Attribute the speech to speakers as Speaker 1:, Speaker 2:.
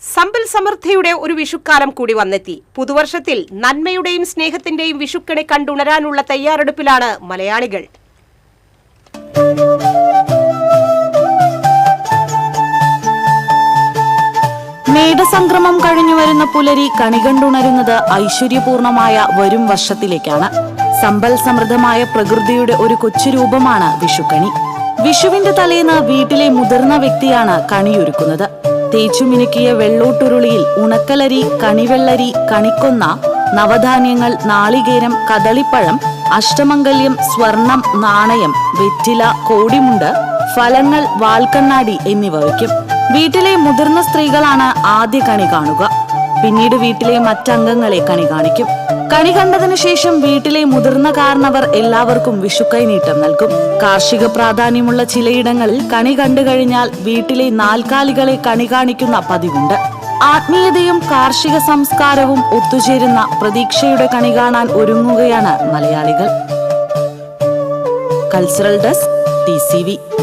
Speaker 1: സമ്പൽ സമൃദ്ധിയുടെ ഒരു വിഷുക്കാലം കൂടി വന്നെത്തി. പുതുവർഷത്തിൽ നന്മയുടെയും സ്നേഹത്തിന്റെയും വിഷുക്കണി കണ്ടുണരാനുള്ള തയ്യാറെടുപ്പിലാണ് മലയാളികൾ.
Speaker 2: മേടസംക്രമം കഴിഞ്ഞുവരുന്ന പുലരി കണി കണ്ടുണരുന്നത് ഐശ്വര്യപൂർണമായ വരും വർഷത്തിലേക്കാണ്. സമ്പൽ സമൃദ്ധമായ പ്രകൃതിയുടെ ഒരു കൊച്ചുരൂപമാണ് വിഷുക്കണി. വിഷുവിന്റെ തലേന്ന് വീട്ടിലെ മുതിർന്ന വ്യക്തിയാണ് കണിയൊരുക്കുന്നത്. തേച്ചുമിനുക്കിയ വെള്ളോട്ടുരുളിയിൽ ഉണക്കലരി, കണിവെള്ളരി, കണിക്കൊന്ന, നവധാന്യങ്ങൾ, നാളികേരം, കദളിപ്പഴം, അഷ്ടമംഗല്യം, സ്വർണം, നാണയം, വെറ്റില, കോടിമുണ്ട്, ഫലങ്ങൾ, വാൽക്കണ്ണാടി എന്നിവ വയ്ക്കും. വീട്ടിലെ മുതിർന്ന സ്ത്രീകളാണ് ആദ്യ കണി കാണുക. പിന്നീട് വീട്ടിലെ മറ്റംഗങ്ങളെ കണി കാണിക്കും. കണി കണ്ടതിനു ശേഷം വീട്ടിലെ മുതിർന്ന കാരണവർ എല്ലാവർക്കും വിഷുക്കൈനീട്ടം നൽകും. കാർഷിക പ്രാധാന്യമുള്ള ചിലയിടങ്ങളിൽ കണി കണ്ടു കഴിഞ്ഞാൽ വീട്ടിലെ നാൽക്കാലികളെ കണി കാണിക്കുന്ന പതിവുണ്ട്. ആത്മീയതയും കാർഷിക സംസ്കാരവും ഒത്തുചേരുന്ന പ്രതീക്ഷയുടെ കണി കാണാൻ ഒരുങ്ങുകയാണ് മലയാളികൾ. Cultural desk, TCV.